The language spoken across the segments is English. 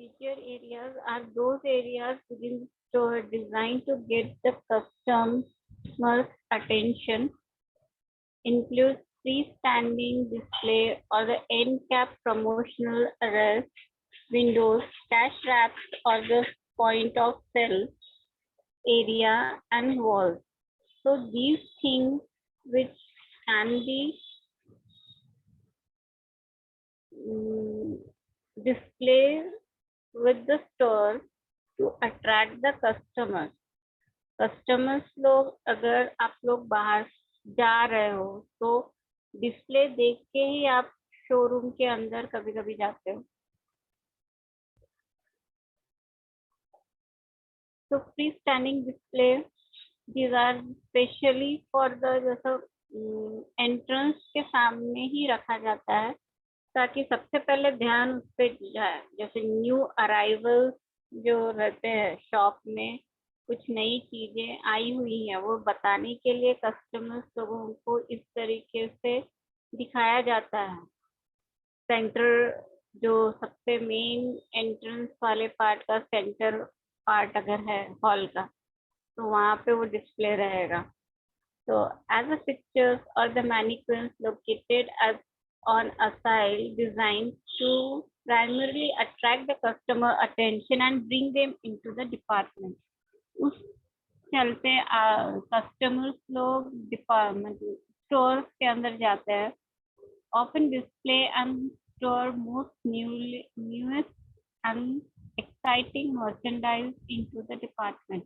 Feature areas are those areas within the store designed to get the customer's attention, includes freestanding display or the end cap promotional arrays, windows, cash wraps, or the point of sale area and walls. So these things which can be displayed with the store to attract the customers. Customers लोग अगर आप लोग बाहर जा रहे हो तो display देख के ही आप शोरूम के अंदर कभी कभी जाते हो. तो free standing display these are specially for the जैसा एंट्रेंस के सामने ही रखा जाता है ताकि सबसे पहले ध्यान उस पर जाए. जैसे न्यू अराइवल जो रहते हैं शॉप में कुछ नई चीजें आई हुई हैं वो बताने के लिए कस्टमर्स लोगों को इस तरीके से दिखाया जाता है. सेंटर जो सबसे मेन एंट्रेंस वाले पार्ट का सेंटर पार्ट अगर है हॉल का तो वहाँ पे वो डिस्प्ले रहेगा. तो एज अ पिक्चर्स और the mannequins located as on a side designed to primarily attract the customer attention and bring them into the department. उस चलते कस्टमर्स लोग डिपार्टमेंट स्टोर के अंदर जाते हैं. often display and store most newest and exciting merchandise into the department.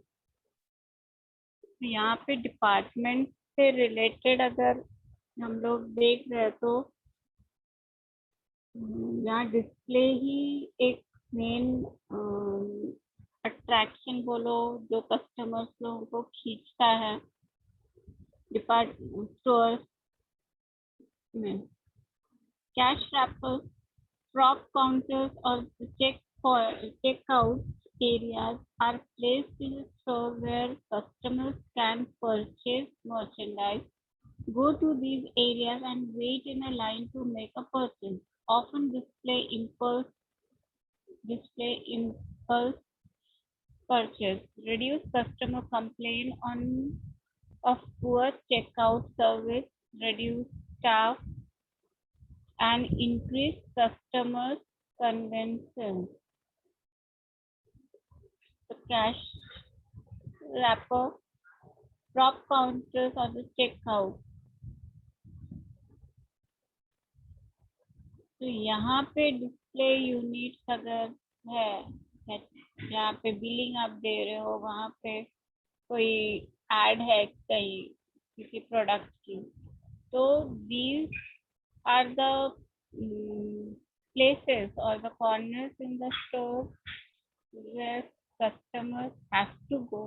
यहाँ पे department से रिलेटेड अगर हम लोग देख रहे हैं तो यहाँ डिस्प्ले ही एक मेन अट्रैक्शन बोलो जो कस्टमर्स लोगों को खींचता है डिपार्टमेंट स्टोर में. Cash rappers, prop counters or checkout areas are placed in a store where customers can purchase merchandise, go to these areas and wait in a line to make a purchase. Often display impulse purchase, reduce customer complaint of poor checkout service, reduce staff, and increase customer convenience. The cash wrapper, prop counters or the checkout. तो यहाँ पे display units अगर है जहाँ पे billing आप दे रहे हो वहाँ पे कोई एड है कहीं किसी प्रोडक्ट की तो these are the places or the corners in the store where customers have to go.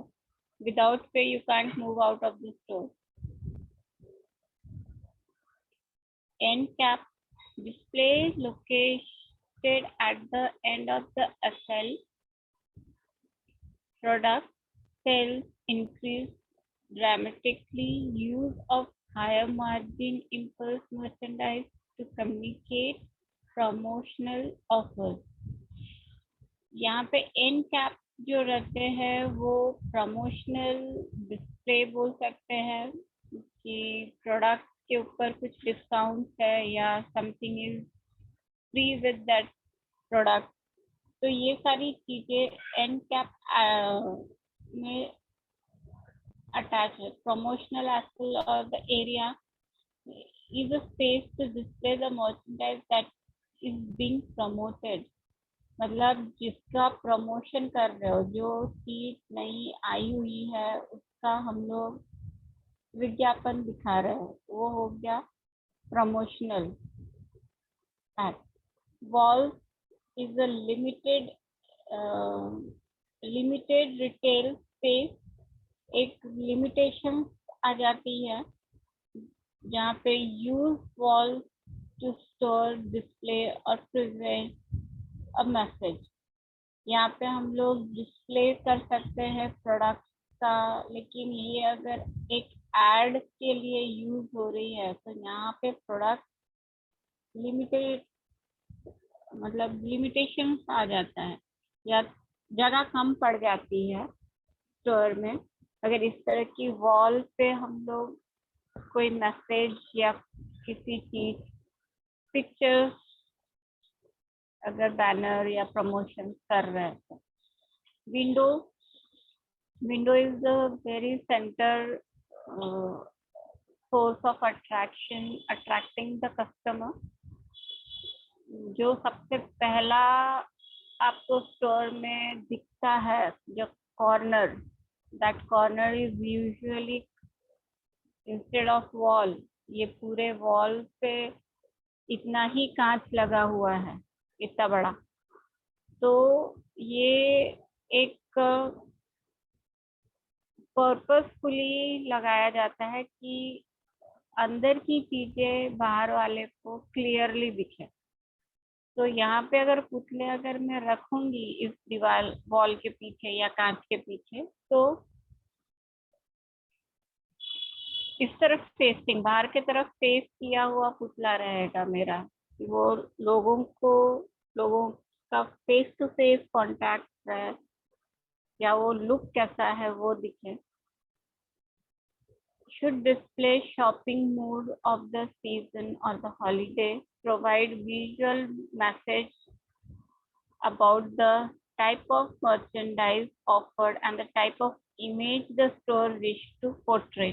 Without pay you can't move out of the store. End cap display located at the end of the SL product sales increase dramatically. Use of higher margin impulse merchandise to communicate promotional offers. यहाँ पे end cap जो रहते हैं वो promotional display बोल सकते हैं कि प्रोडक्ट के ऊपर कुछ डिस्काउंट है या something is free with that product. तो ये सारी चीजें एंड कैप में अटैच है. प्रमोशनल एस्पेक्ट और the area is a space to display the merchandise that is being promoted. मतलब जिसका प्रमोशन कर रहे हो जो चीज नई आई हुई है उसका हम लोग विज्ञापन दिखा रहे हैं वो हो गया promotional act. Wall is a limited retail space. एक लिमिटेशन आ जाती है जहाँ पे use wall to store display और प्रेजेंट अ मैसेज. यहाँ पे हम लोग डिस्प्ले कर सकते हैं प्रोडक्ट का लेकिन ये अगर एक एड के लिए यूज हो रही है तो यहाँ पे प्रोडक्ट लिमिटेड मतलब लिमिटेशन आ जाता है. या जगह कम पड़ जाती है स्टोर में, अगर इस तरह की वॉल पे हम लोग कोई मैसेज या किसी चीज पिक्चर्स अगर बैनर या प्रमोशन कर रहे हैं तो window is the very center source of attracting the customer. जो सबसे पहला आपको स्टोर में दिखता है जो corner, that corner is usually instead of wall, ये पूरे वॉल पे इतना ही कांच लगा हुआ है, इतना बड़ा, तो ये एक पर्पसफुली लगाया जाता है कि अंदर की चीजें बाहर वाले को क्लियरली दिखे। तो यहाँ पे अगर पुतले अगर मैं रखूंगी इस दीवार वॉल के पीछे या कांच के पीछे, तो इस तरफ फेसिंग, बाहर की तरफ फेस किया हुआ पुतला रहेगा मेरा, वो लोगों का फेस टू फेस कांटेक्ट है या वो लुक कैसा है वो दिखे। Should display shopping mood of the season or the holiday, provide visual message about the type of merchandise offered and the type of image the store wish to portray.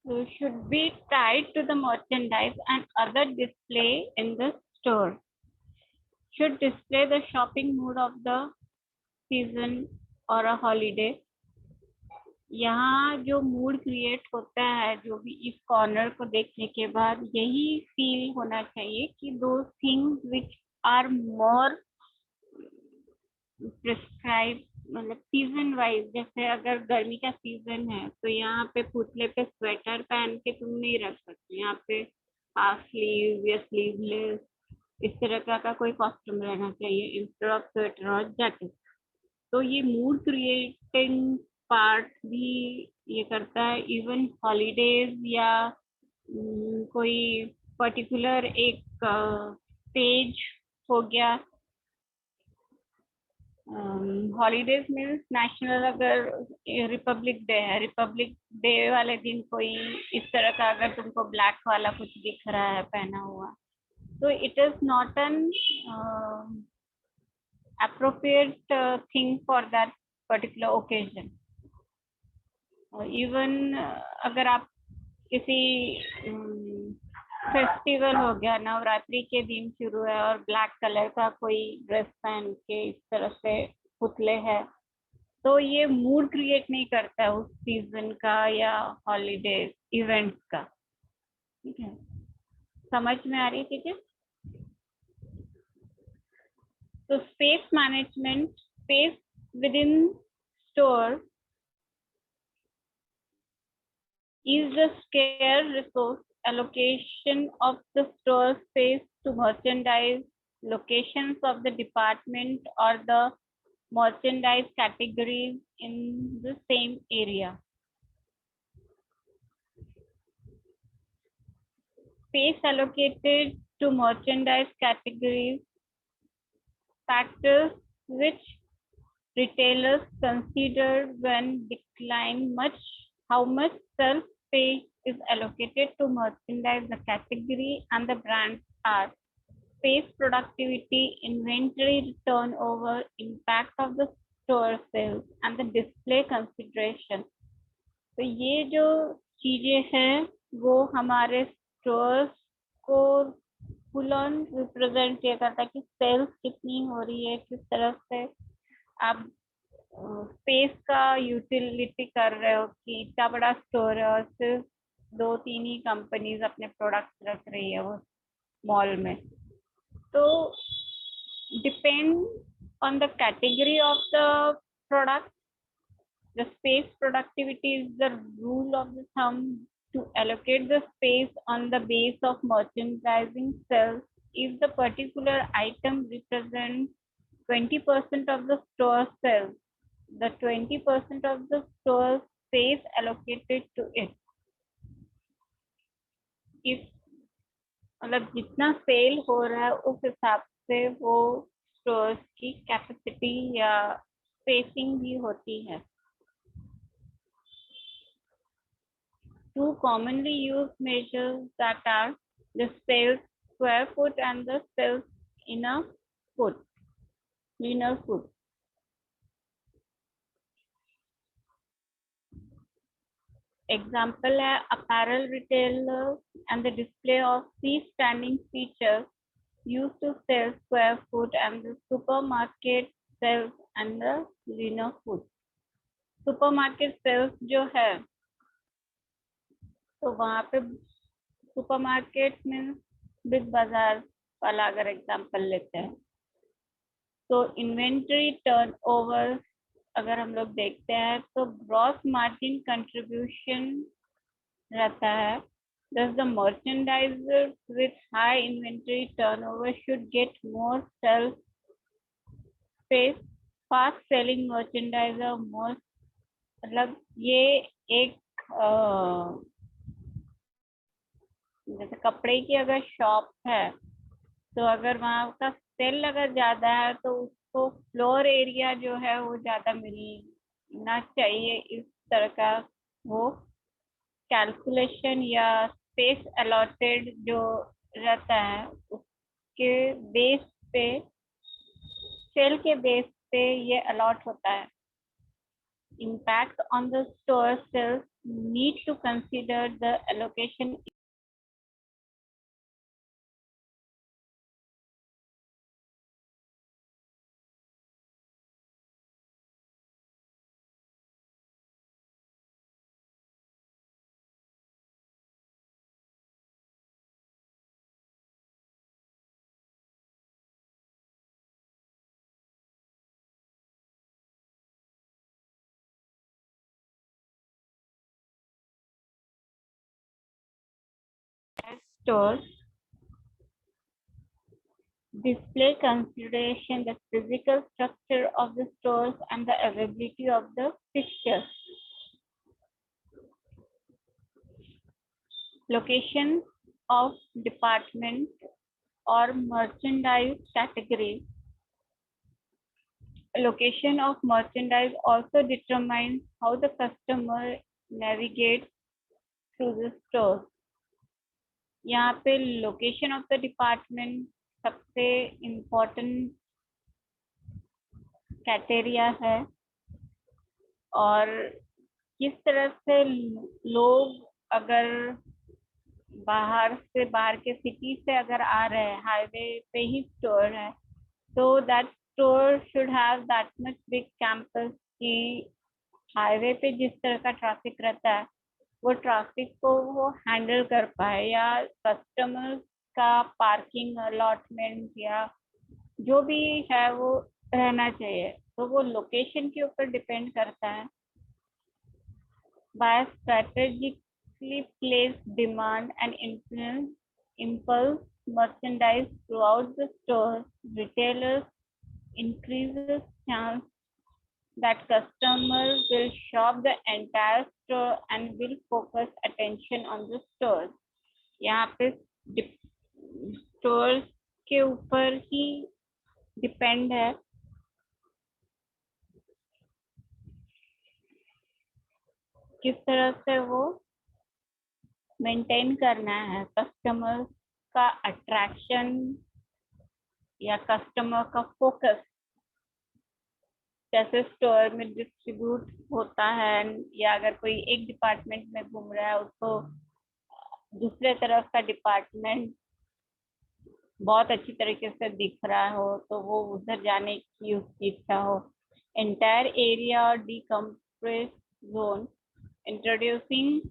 So should be tied to the merchandise and other display in the store. Should display the shopping mood of the season or a holiday. यहाँ जो mood create होता है, जो भी इस corner को देखने के बाद यही फील होना चाहिए कि दो things which are more prescribe, मतलब सीजन वाइज, जैसे अगर गर्मी का सीजन है तो यहाँ पे पुतले पे स्वेटर पहन के तुम नहीं रख सकते, यहाँ पे हाफ स्लीव या स्लीवलेस इस तरह का कोई कॉस्ट्यूम रहना चाहिए इंस्टेड ऑफ स्वेटर और जैकेट। तो ये मूड क्रिएटिंग पार्ट भी ये करता है। इवन हॉलीडेज या कोई पर्टिकुलर एक पेज हो गया, हॉलीडेज में नेशनल, अगर रिपब्लिक डे है, रिपब्लिक डे वाले दिन कोई इस तरह का अगर तुमको ब्लैक वाला कुछ दिख रहा है पहना हुआ, तो it is not an appropriate thing for that particular occasion. Even अगर आप किसी फेस्टिवल हो गया, नवरात्रि के दिन शुरू है और ब्लैक कलर का कोई ड्रेस पहन के इस तरह से पुतले है, तो ये मूड क्रिएट नहीं करता उस सीजन का या हॉलीडे इवेंट्स का। ठीक है, समझ में आ रही चीजें? So space management, space within store is the scarce resource. Allocation of the store space to merchandise, locations of the department or the merchandise categories in the same area. Space allocated to merchandise categories, factors which retailers consider when decline how much shelf space is allocated to merchandise the category and the brands are space productivity, inventory turnover, impact of the store sales and the display consideration. तो ये जो चीजें हैं वो हमारे stores को full on represent किया करता है कि सेल्स कितनी हो रही है, किस तरह से आप स्पेस का यूटिलिटी कर रहे हो कि इतना बड़ा स्टोर है और सिर्फ 2-3 ही कंपनीज अपने प्रोडक्ट्स रख रही है वो मॉल में. तो depend on the category of the product. The space productivity is the rule of the thumb to allocate the space on the base of merchandising sales. If the particular item represents 20% of the store sales, the 20% of the store space allocated to it. If मतलब जितना cell हो रहा है उस हिसाब से वो stores की कैपेसिटी या स्पेसिंग भी होती है. Two commonly used measures that are the sales square foot and the sales inner foot. Example है apparel retailer and the display of freestanding features used to sell square foot and the supermarket sells and the linear foot. Supermarket sales जो है तो वहाँ पे supermarket में big बाजार वाला अगर एग्जांपल लेते हैं तो इन्वेंटरी टर्नओवर अगर हम लोग देखते हैं तो ग्रॉस मार्जिन कंट्रीब्यूशन रहता है. Thus the merchandiser with high inventory turnover should get more shelf space. Fast selling merchandiser more मतलब ये एक जैसे कपड़े की अगर शॉप है तो अगर वहाँ का सेल अगर ज्यादा है तो उसको फ्लोर एरिया जो है वो ज्यादा मिलना चाहिए. इस तरह का वो कैलकुलेशन या स्पेस अलॉटेड जो रहता है उसके बेस पे सेल के बेस पे ये अलॉट होता है. Impact on the store sales need to consider the allocation stores. Display consideration the physical structure of the stores and the availability of the fixtures. Location of department or merchandise category. Location of merchandise also determines how the customer navigates through the store. यहाँ पे location of the department सबसे important criteria है और किस तरह से लोग अगर बाहर के सिटी से अगर आ रहे हैं हाईवे पे ही स्टोर है तो that store should have that much big campus कि हाईवे पे जिस तरह का ट्रैफिक रहता है वो ट्रैफिक को वो हैंडल कर पाए या कस्टमर्स का पार्किंग अलॉटमेंट या जो भी है वो रहना चाहिए. तो वो लोकेशन के ऊपर डिपेंड करता है. By strategically placed demand and influence impulse merchandise throughout the store, retailers increases chance that customers will shop the entire store and will focus attention on the store. यहाँ पे स्टोर्स के ऊपर ही depend है किस तरह से वो मेंटेन करना है, कस्टमर का अट्रैक्शन या कस्टमर का फोकस जैसे स्टोर में डिस्ट्रीब्यूट होता है, या अगर कोई एक डिपार्टमेंट में घूम रहा है उसको दूसरे तरफ का डिपार्टमेंट बहुत अच्छी तरीके से दिख रहा हो तो वो उधर जाने की उसकी इच्छा हो. एंटायर एरिया और decompress zone introducing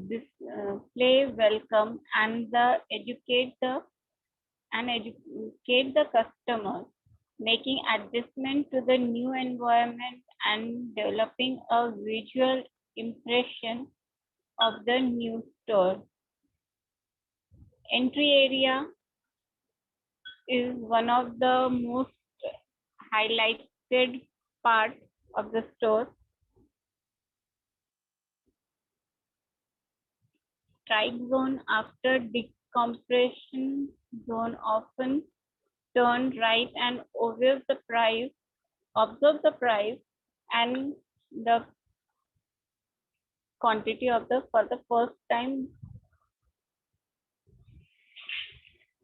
display welcome and educate the customer, making adjustment to the new environment and developing a visual impression of the new store. Entry area is one of the most highlighted part of the store. Strike zone after decompression zone often turn right and observe the price and the quantity of the for the first time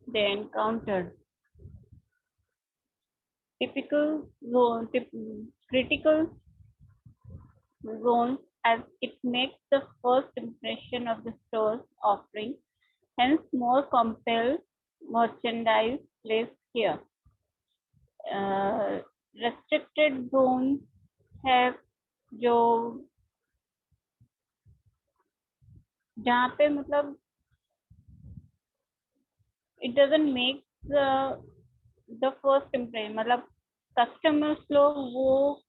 they encountered. Critical zones as it makes the first impression of the store's offering, hence more compel merchandise placed here. Restricted zones है जो जहाँ पे मतलब it doesn't make the first impression, मतलब customers लोग वो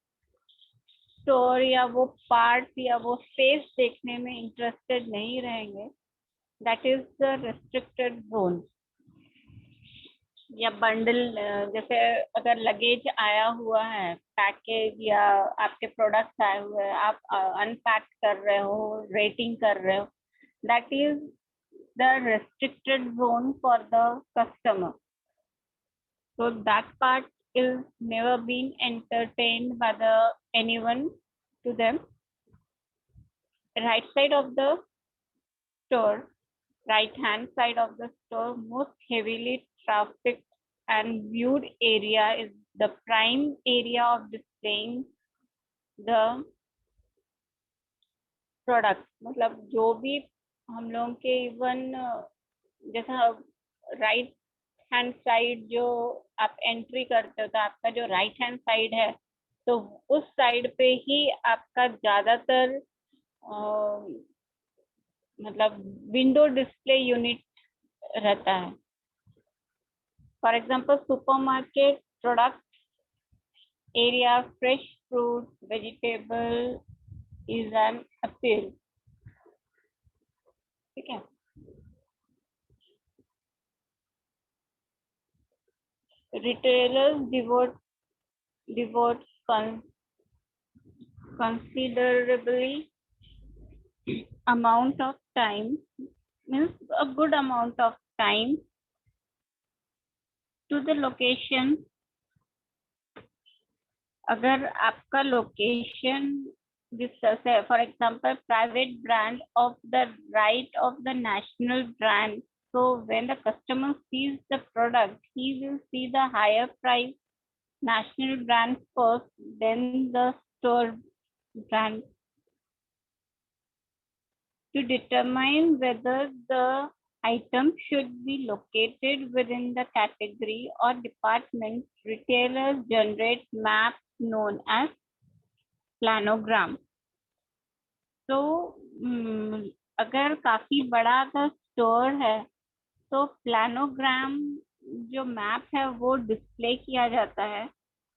store या वो पार्ट या वो स्पेस देखने में इंटरेस्टेड नहीं रहेंगे. That is the restricted zone. या बंडल जैसे अगर लगेज आया हुआ है, पैकेज या आपके प्रोडक्ट्स आए हुए हैं, आप अनपैक कर रहे हो, रेटिंग कर रहे हो, that is the restricted zone for the customer. So that part is never been entertained by anyone to them. Right side of the store, right hand side of the store, most heavily trafficked and viewed area is the prime area of displaying the product. मतलब जो भी हम लोगों के even जैसा right hand side जो आप entry करते हो तो आपका जो राइट हैंड साइड है तो उस साइड पे ही आपका ज्यादातर मतलब विंडो डिस्प्ले यूनिट रहता है. For example supermarket product area, fresh fruit, vegetable is an appeal. ठीक है. Retailers devote considerably amount of time, means a good amount of time to the location. अगर आपका लोकेशन जिस for example private brand of the right of the national brand, so when the customer sees the product he will see the higher price national brand first, then the store brand. To determine whether the item should be located within the category or department, retailers generate maps known as planogram. तो अगर काफी बड़ा का store है तो प्लानोग्राम जो map है वो डिस्प्ले किया जाता है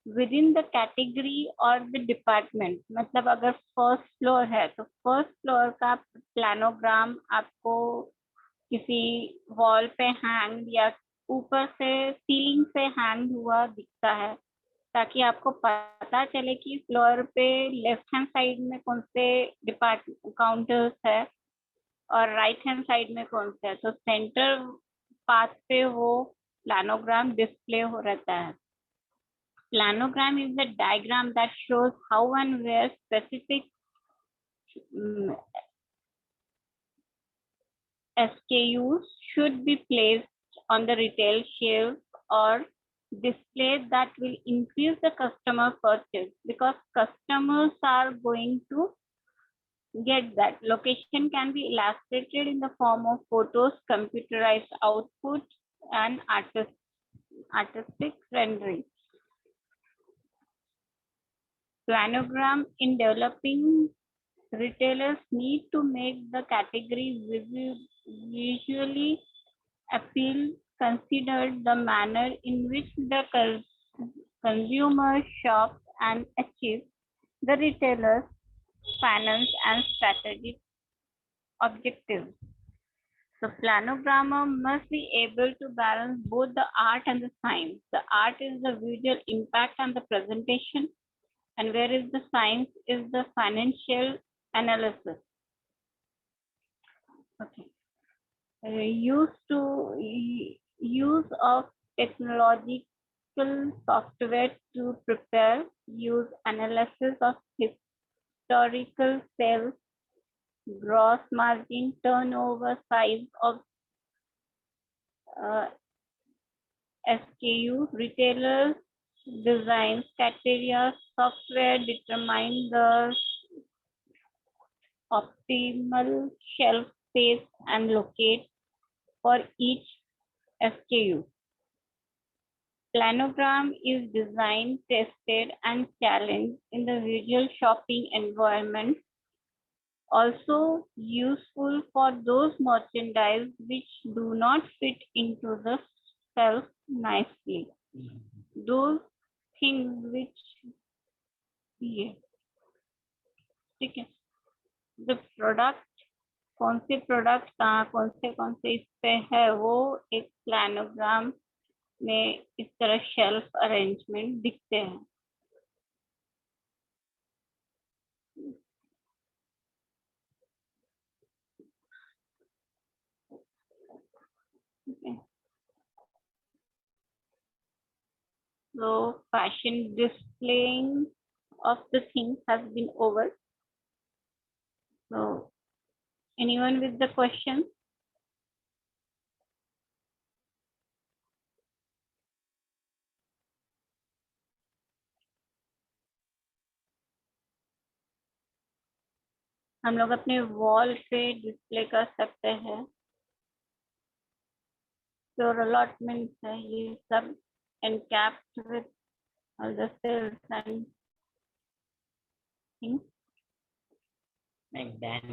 विद इन द कैटेगरी और द डिपार्टमेंट. मतलब अगर फर्स्ट फ्लोर है तो फर्स्ट फ्लोर का प्लानोग्राम आपको किसी वॉल पे हैंग या ऊपर से सीलिंग से हैंग हुआ दिखता है ताकि आपको पता चले कि फ्लोर पे लेफ्ट हैंड साइड में कौन से डिपार्टमेंट काउंटर्स है और राइट हैंड साइड में कौन से है. तो सेंटर पाथ पे वो प्लानोग्राम डिस्प्ले हो रहता है. Planogram is a diagram that shows how and where specific SKUs should be placed on the retail shelf or display that will increase the customer purchase, because customers are going to get that. Location can be illustrated in the form of photos, computerized output, and artistic rendering. Planogram in developing retailers need to make the category visually appeal, considered the manner in which the consumer shops and achieves the retailer's finance and strategic objectives. The planogrammer must be able to balance both the art and the science. The art is the visual impact and the presentation, and whereas the science is the financial analysis. Okay. Use of technological software to prepare, use analysis of historical sales, gross margin, turnover, size of SKU, retailers design criteria, software determine the optimal shelf space and locate for each SKU. Planogram is designed, tested, and challenged in the visual shopping environment. Also useful for those merchandise which do not fit into the shelf nicely. Those things which, yeah, ठीक है, the product, कौन से product कहाँ कौन से इस पे है, वो एक प्लानोग्राम में इस तरह शेल्फ अरेंजमेंट दिखते हैं. Okay. So fashion displaying of the things has been over. So anyone with the question? हम लोग अपने वॉल पे डिस्प्ले कर सकते हैं. Store allotments है, ये सब encapped with all the sales and things. Like that.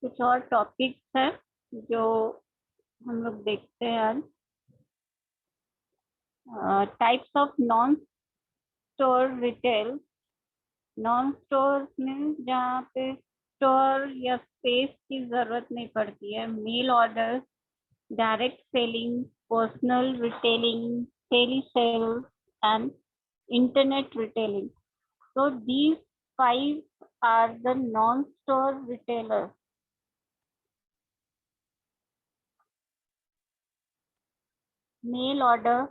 कुछ और टॉपिक्स है जो हम लोग देखते हैं आज। Types of non store retail. Non store में जहाँ पे स्टोर या स्पेस की जरूरत नहीं पड़ती है। Mail order, direct selling, personal retailing, telesales, and internet retailing. So these 5 are the non-store retailers. Mail order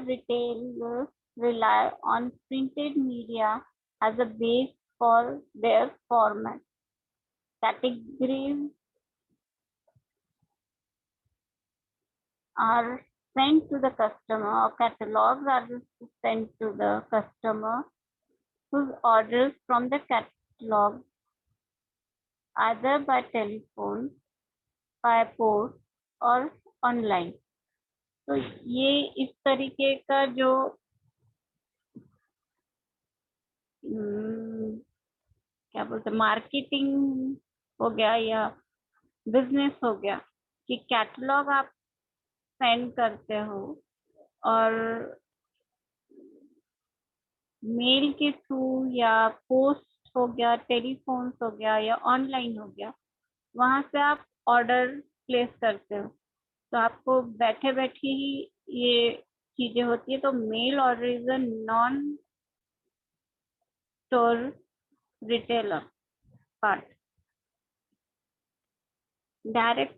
retailers rely on printed media as a base for their format. Categories are sent to the customer, or catalogs are sent to the customer whose orders from the catalog either by telephone, by post और online. तो ये इस तरीके का जो क्या बोलते marketing हो गया या बिजनेस हो गया कि कैटलॉग आप सेंड करते हो और मेल के थ्रू या पोस्ट हो गया, टेलीफोन हो गया या ऑनलाइन हो गया, वहां से आप ऑर्डर प्लेस करते हो। तो आपको बैठे बैठे ही ये चीजें होती है। तो mail order is a non store retailer part. Direct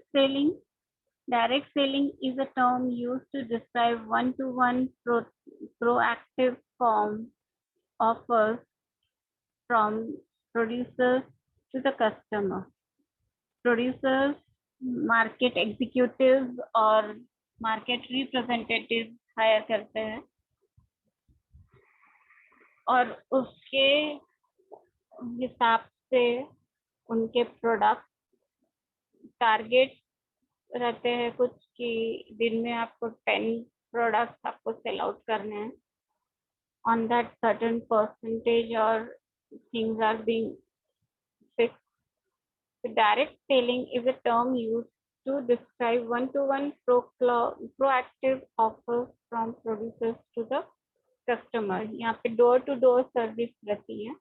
selling is a term used to describe one-to-one proactive form offers from producers to the customer. Producers, market executives और market representatives हायर करते हैं और उसके हिसाब से उनके product target रहते हैं कुछ कि दिन में आपको 10 प्रोडक्ट्स आपको सेल आउट करने हैं। On that certain percentage or things are being fixed. The direct selling is a term used to describe one-to-one proactive offers from producers to the customer. यहाँ पे door to door service रहती है।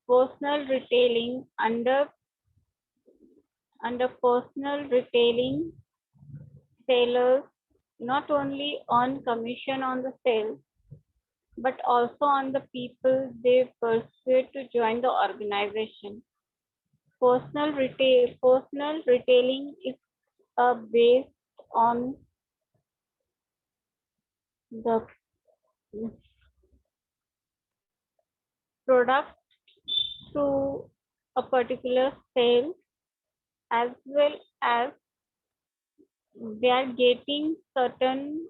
Personal retailing, under personal retailing, sellers not only earn commission on the sales but also on the people they persuade to join the organization. Personal retailing is based on the product to a particular sale, as well as they are getting certain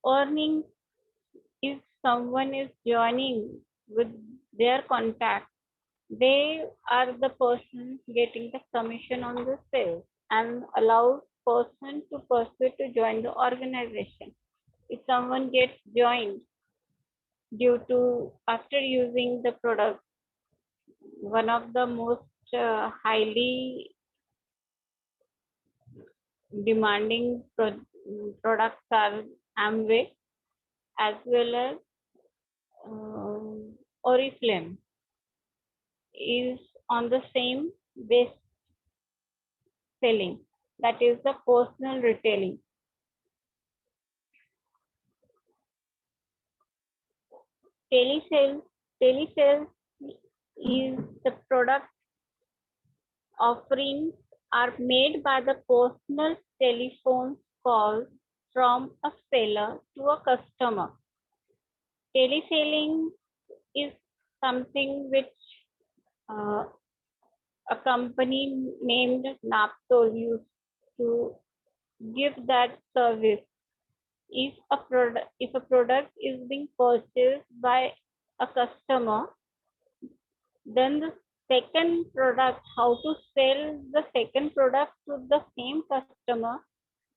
earnings if someone is joining with their contact. They are the person getting the commission on the sale and allows person to persuade to join the organization. If someone gets joined due to after using the product, one of the most highly demanding products are Amway as well as Oriflame is on the same base selling, that is the personal retailing. Telesales is the product offerings are made by the personal telephone call from a seller to a customer. Teleselling is something which a company named Naptol used to give that service. If a product is being purchased by a customer, then the second product, how to sell the second product to the same customer,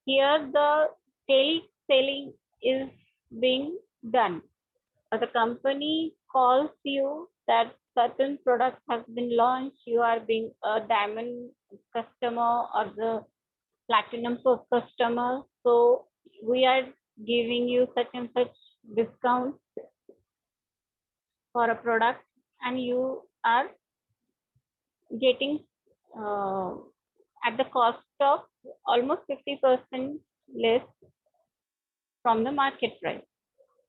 here the teleselling is being done. The company calls you that certain product has been launched, you are being a diamond customer or the platinum customer. So we are giving you such and such discount for a product, and you are getting at the cost of almost 50% less from the market price.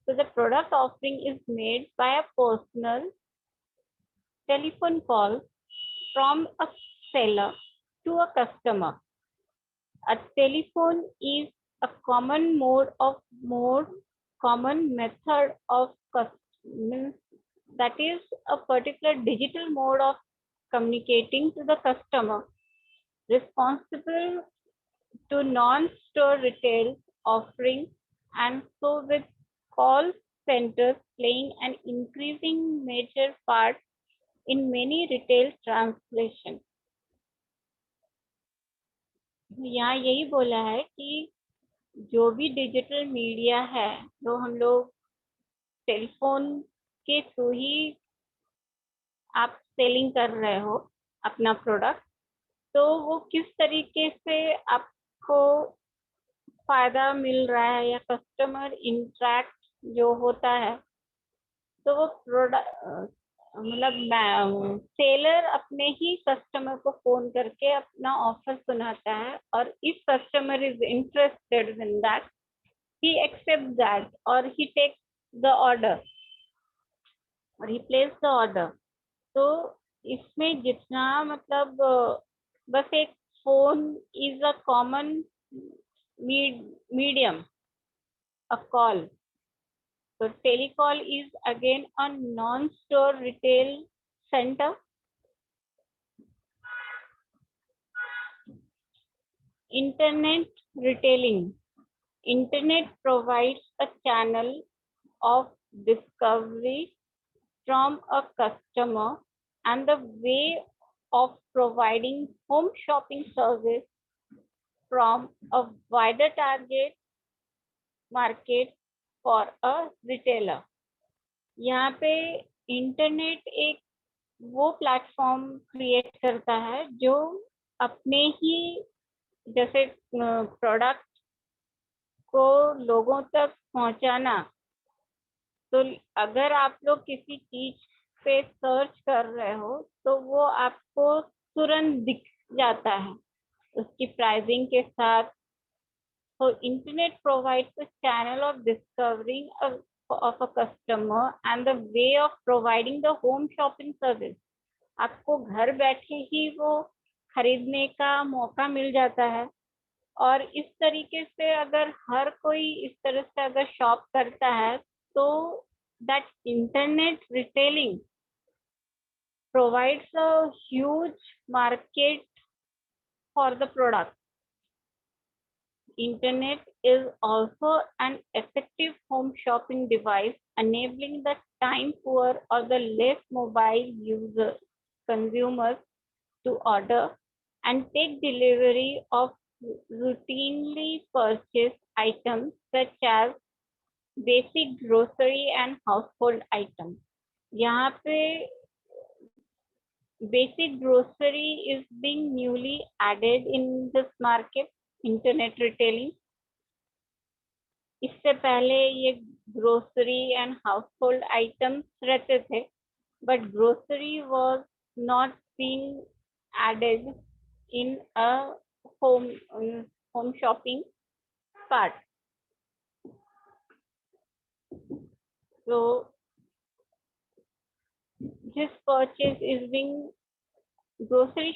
So the product offering is made by a personal telephone call from a seller to a customer. A telephone is a common common method of that is a particular digital mode of communicating to the customer, responsible to non-store retail offering, and so with call centers playing an increasing major part in many retail translation. यहाँ यही बोला है कि जो भी digital media है, जो हम लोग टेलीफोन के थ्रू ही आप सेलिंग कर रहे हो अपना प्रोडक्ट, तो वो किस तरीके से आपको फायदा मिल रहा है या कस्टमर इंटरेक्ट जो होता है, तो वो प्रोडक्ट मतलब सेलर अपने ही कस्टमर को फोन करके अपना ऑफर सुनाता है, और if customer is interested in that, he accepts that or he takes the order or he places the order. तो इसमें जितना मतलब बस एक phone is a common medium, a call. So telecall is again a non-store retail center. Internet retailing. Internet provides a channel of discovery from a customer and the way of providing home shopping service from a wider target market for a retailer. यहाँ पे internet एक वो platform create करता है जो अपने ही जैसे product को लोगों तक पहुंचाना। तो अगर आप लोग किसी चीज पे सर्च कर रहे हो तो वो आपको तुरंत दिख जाता है उसकी प्राइसिंग के साथ। So internet provides a channel of discovering of a customer and the way of providing the home shopping service. आपको घर बैठे ही वो खरीदने का मौका मिल जाता है, और इस तरीके से अगर हर कोई इस तरह से अगर शॉप करता है तो that internet retailing provides a huge market for the product. Internet is also an effective home shopping device, enabling the time poor or the less mobile consumers to order and take delivery of routinely purchased items such as basic grocery and household items. यहाँ पे basic grocery is being newly added in this market, internet retailing. इससे पहले ये grocery and household items रहते थे, but grocery was not being added in a home shopping part. So this purchase is being grocery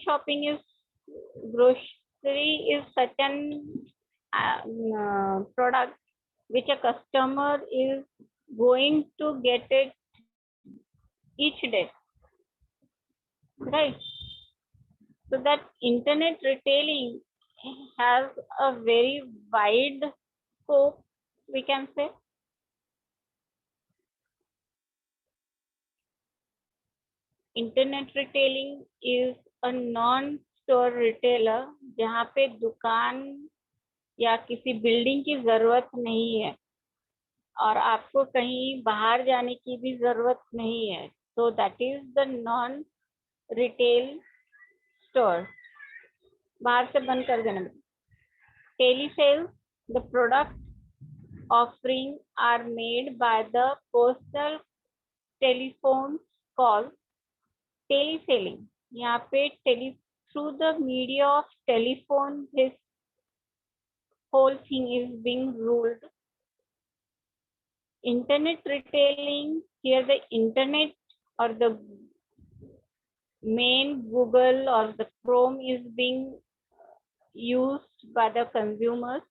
is such an product which a customer is going to get it each day, right? So that internet retailing has a very wide scope, we can say. Internet retailing is a non store retailer जहाँ पे दुकान या किसी building की जरूरत नहीं है और आपको कहीं बाहर जाने की भी जरूरत नहीं है. So that is the non-retail store. बाहर से बंद कर देना. Telesales, the product offering are made by the personal telephone call. Teleselling, यहाँ पे through the media of telephone, this whole thing is being ruled. Internet retailing, here the internet or the main Google or the Chrome is being used by the consumers.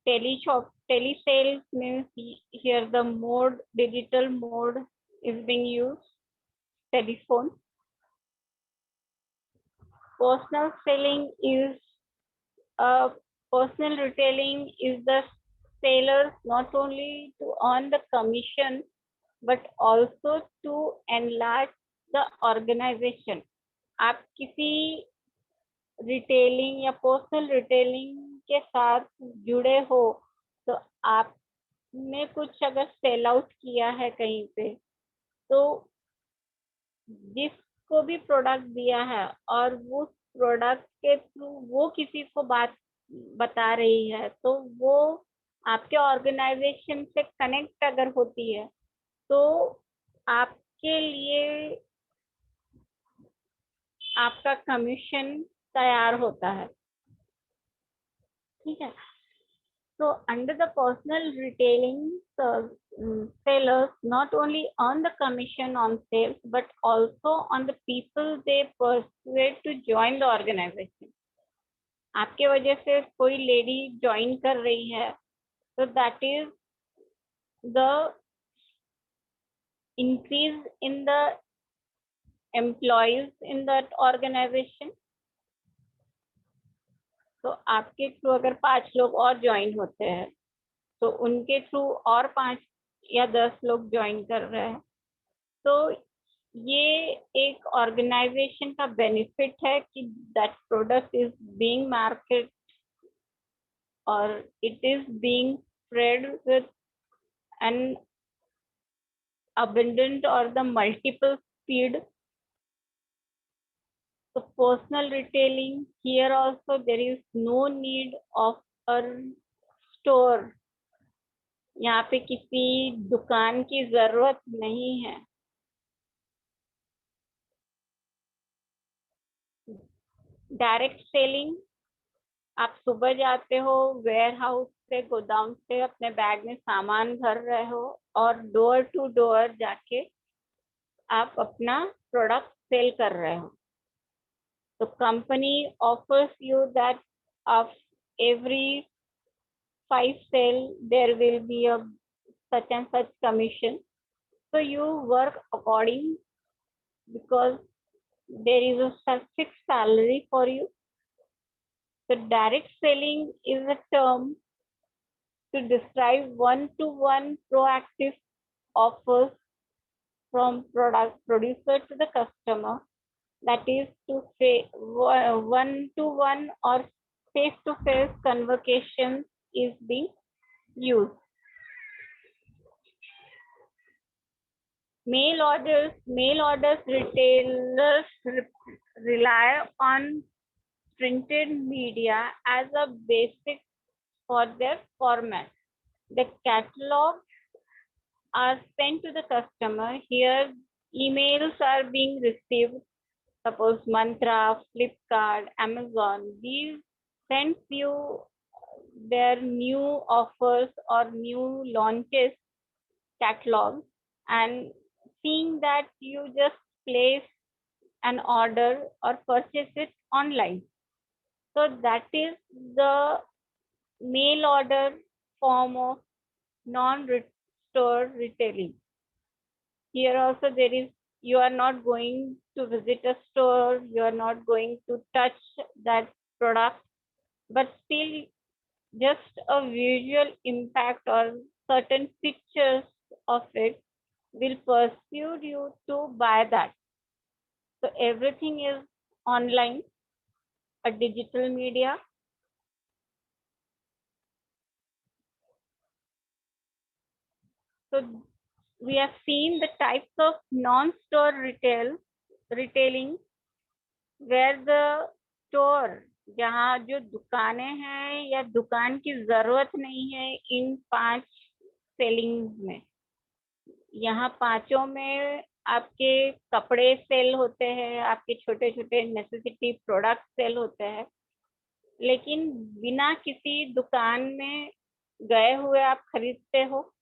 Telesales means here the mode, digital mode is being used, telephone. Personal selling is personal retailing is the sellers not only to earn the commission but also to enlarge the organization. आप किसी retailing या personal retailing के साथ जुड़े हो तो आपने कुछ अगर सेल आउट किया है कहीं पे, तो जिसको भी प्रोडक्ट दिया है और वो प्रोडक्ट के थ्रू वो किसी को बात बता रही है, तो वो आपके ऑर्गेनाइजेशन से कनेक्ट अगर होती है तो आपके लिए आपका कमीशन तैयार होता है. ठीक है. So under the personal retailing, sellers not only earn the commission on sales but also on the people they persuade to join the organization. आपके वजह से कोई लेडी ज्वाइन कर रही है तो that is the increase in the employees in that organization. तो आपके थ्रू अगर 5 लोग और ज्वाइन होते हैं तो उनके थ्रू और 5 या 10 लोग ज्वाइन कर रहे हैं, तो ये एक ऑर्गेनाइजेशन का बेनिफिट है कि that product is being market और it is being spread with an abundant or the multiple speed. So personal retailing, here also there is no need of a store. यहाँ पे किसी दुकान की जरूरत नहीं है. डायरेक्ट सेलिंग, आप सुबह जाते हो वेयर हाउस से, गोदाम से अपने बैग में सामान भर रहे हो और डोर टू डोर जाके आप अपना प्रोडक्ट सेल कर रहे हो. तो company offers you that of every 5 sale there will be a such and such commission. So you work according, because there is a fixed salary for you. So direct selling is a term to describe one-to-one proactive offers from product producer to the customer. That is to say one-to-one or face-to-face conversation is being used. Mail orders retailers rely on printed media as a basic for their format. The catalogs are sent to the customer. Here emails are being received. Suppose Mantra, Flipkart, Amazon, these sends you their new offers or new launches catalog, and seeing that you just place an order or purchase it online. So that is the mail order form of non-store retailing. Here also there is, you are not going to visit a store, you are not going to touch that product, but still just a visual impact or certain pictures of it will persuade you to buy that. So everything is online, a digital media. So we have seen the types of non-store retailing where the store, जहाँ जो दुकानें हैं या दुकान की जरूरत नहीं है इन 5 सेलिंग में, यहाँ 5 में आपके कपड़े सेल होते हैं, आपके छोटे छोटे नेसेसिटी प्रोडक्ट सेल होते हैं, लेकिन बिना किसी दुकान में गए हुए आप खरीदते हो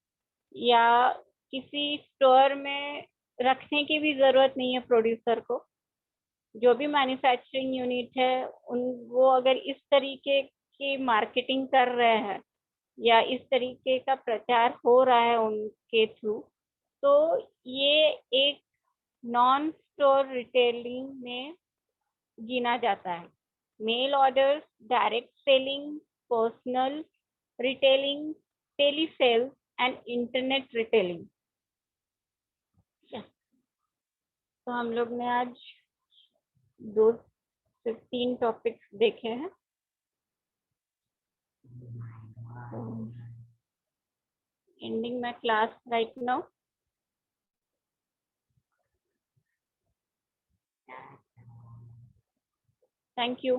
या किसी स्टोर में रखने की भी जरूरत नहीं है प्रोड्यूसर को। जो भी मैन्युफैक्चरिंग यूनिट है वो अगर इस तरीके की मार्केटिंग कर रहे हैं या इस तरीके का प्रचार हो रहा है उनके थ्रू, तो ये एक नॉन स्टोर रिटेलिंग में गिना जाता है। Mail orders, direct selling, personal retailing, tele sales and internet retailing. तो हम लोग ने आज 2 से 3 टॉपिक्स देखे हैं। Ending my class right now. Thank you.